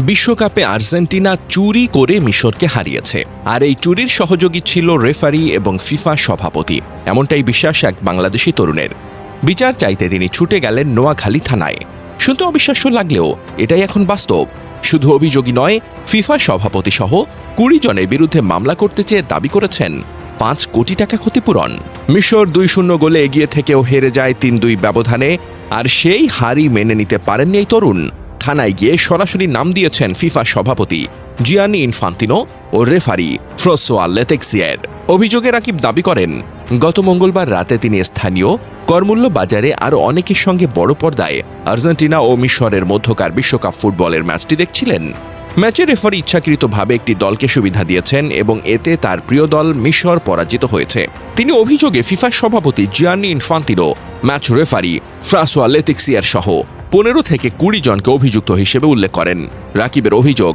বিশ্বকাপে আর্জেন্টিনা চুরি করে মিশরকে হারিয়েছে, আর এই চুরির সহযোগী ছিল রেফারি এবং ফিফা সভাপতি, এমনটাই বিশ্বাস এক বাংলাদেশি তরুণের। বিচার চাইতে তিনি ছুটে গেলেন নোয়াখালী থানায়। শুনতে অবিশ্বাস্য লাগলেও এটাই এখন বাস্তব। শুধু অভিযোগই নয়, ফিফা সভাপতি সহ ২০ জনের বিরুদ্ধে মামলা করতে চেয়ে দাবি করেছেন ৫ কোটি টাকা ক্ষতিপূরণ। মিশর ২-০ গোলে এগিয়ে থেকেও হেরে যায় ৩-২ ব্যবধানে, আর সেই হারই মেনে নিতে পারেননি এই তরুণ। থানায় গিয়ে সরাসরি নাম দিয়েছেন ফিফা সভাপতি জিয়ানি ইনফান্তিনো ও রেফারি ফ্রাঁসোয়া লেতেক্সিয়ের। অভিযোগে রাকিব দাবি করেন, গত মঙ্গলবার রাতে তিনি স্থানীয় করমূল্য বাজারে আরও অনেকের সঙ্গে বড় পর্দায় আর্জেন্টিনা ও মিশরের মধ্যকার বিশ্বকাপ ফুটবলের ম্যাচটি দেখছিলেন। ম্যাচে রেফারি ইচ্ছাকৃতভাবে একটি দলকে সুবিধা দিয়েছেন এবং এতে তার প্রিয় দল মিশর পরাজিত হয়েছে। তিনি অভিযোগে ফিফা সভাপতি Gianni Infantino, match referee François Letexier সহ ১৫ থেকে ২০ জনকে অভিযুক্ত হিসেবে উল্লেখ করেন। রাকিবের অভিযোগ,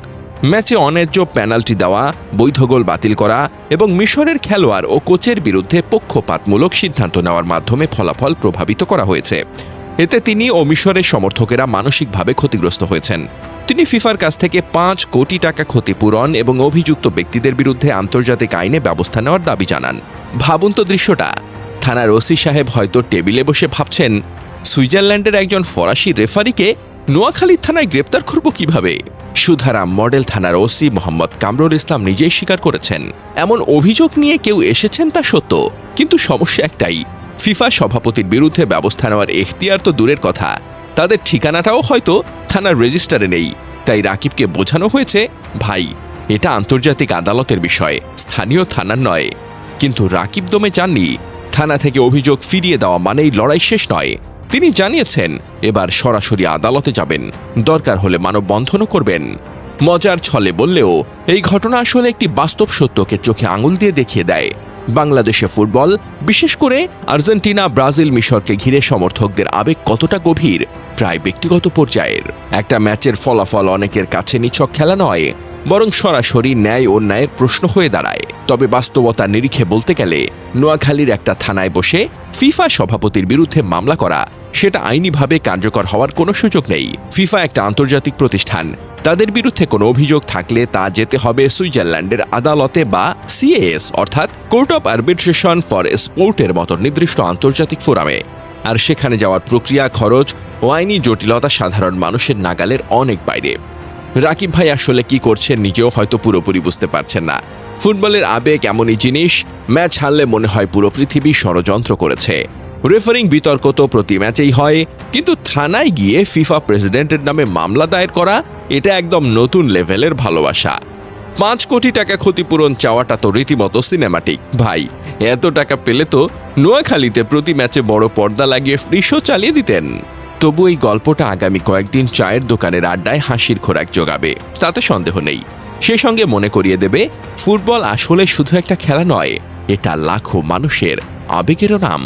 ম্যাচে অন্যায্য পেনাল্টি দেওয়া, বৈধ গোল বাতিল করা এবং মিশরের খেলোয়াড় ও কোচের বিরুদ্ধে পক্ষপাতমূলক সিদ্ধান্ত নেওয়ার মাধ্যমে ফলাফল প্রভাবিত করা হয়েছে। এতে তিনি ও মিশরের সমর্থকেরা মানসিকভাবে ক্ষতিগ্রস্ত হয়েছেন। তিনি ফিফার কাছ থেকে ৫ কোটি টাকা ক্ষতিপূরণ এবং অভিযুক্ত ব্যক্তিদের বিরুদ্ধে আন্তর্জাতিক আইনে ব্যবস্থা নেওয়ার দাবি জানান। ভাবুন তো দৃশ্যটা, থানার ওসি সাহেব হয়তো টেবিলে বসে ভাবছেন, সুইজারল্যান্ডের একজন ফরাসি রেফারিকে নোয়াখালী থানায় গ্রেপ্তার করব কিভাবে। সুধারাম মডেল থানার ওসি মোহাম্মদ কামরুল ইসলাম নিজেই স্বীকার করেছেন, এমন অভিযোগ নিয়ে কেউ এসেছেন তা সত্য, কিন্তু সমস্যা একটাই, ফিফা সভাপতির বিরুদ্ধে ব্যবস্থা নেওয়ার এখতিয়ার তো দূরের কথা, তাদের ঠিকানাটাও হয়তো থানার রেজিস্টারে নেই। তাই রাকিবকে বোঝানো হয়েছে, ভাই, এটা আন্তর্জাতিক আদালতের বিষয়, স্থানীয় থানার নয়। কিন্তু রাকিব দমে যাননি। থানা থেকে অভিযোগ ফিরিয়ে দেওয়া মানেই লড়াই শেষ নয়। তিনি জানিয়েছেন, এবার সরাসরি আদালতে যাবেন, দরকার হলে মানববন্ধনও করবেন। মজার ছলে বললেও এই ঘটনা আসলে একটি বাস্তব সত্যকে চোখে আঙুল দিয়ে দেখিয়ে দেয়। বাংলাদেশে ফুটবল, বিশেষ করে আর্জেন্টিনা, ব্রাজিল, মিশরকে ঘিরে সমর্থকদের আবেগ কতটা গভীর, প্রায় ব্যক্তিগত পর্যায়ের। একটা ম্যাচের ফলাফল অনেকের কাছে নিছক খেলা নয়, বরং সরাসরি ন্যায় ও ন্যায়ের প্রশ্ন হয়ে দাঁড়ায়। তবে বাস্তবতার নিরিখে বলতে গেলে নোয়াখালীর একটা থানায় বসে ফিফা সভাপতির বিরুদ্ধে মামলা করা, সেটা আইনিভাবে কার্যকর হওয়ার কোনো সুযোগ নেই। ফিফা একটা আন্তর্জাতিক প্রতিষ্ঠান, তাদের বিরুদ্ধে কোনো অভিযোগ থাকলে তা যেতে হবে সুইজারল্যান্ডের আদালতে বা সিএএস অর্থাৎ কোর্ট অফ আর্বিট্রেশন ফর স্পোর্টের মতো নির্দিষ্ট আন্তর্জাতিক ফোরামে। আর সেখানে যাওয়ার প্রক্রিয়া, খরচ ও আইনি জটিলতা সাধারণ মানুষের নাগালের অনেক বাইরে। রাকিব ভাই আসলে কি করছেন নিজেও হয়তো পুরোপুরি বুঝতে পারছেন না। ফুটবলের আবেগ এমনই জিনিস, ম্যাচ হারলে মনে হয় পুরো পৃথিবী ষড়যন্ত্র করেছে। রেফারিং বিতর্ক তো প্রতি ম্যাচেই হয়, কিন্তু থানায় গিয়ে ফিফা প্রেসিডেন্টের নামে মামলা দায়ের করা, এটা একদম নতুন লেভেলের ভালোবাসা। ৫ কোটি টাকা ক্ষতিপূরণ চাওয়াটা তো রীতিমতো সিনেমাটিক। ভাই, এত টাকা পেলে তো নোয়াখালীতে প্রতি ম্যাচে বড় পর্দা লাগিয়ে ফ্রি শো চালিয়ে দিতেন। তবু এই গল্পটা আগামী কয়েকদিন চায়ের দোকানের আড্ডায় হাসির খোরাক জোগাবে, তাতে সন্দেহ নেই। সেই সঙ্গে মনে করিয়ে দেবে, ফুটবল আসলে শুধু একটা খেলা নয়, এটা লাখো মানুষের আবেগেরও নাম।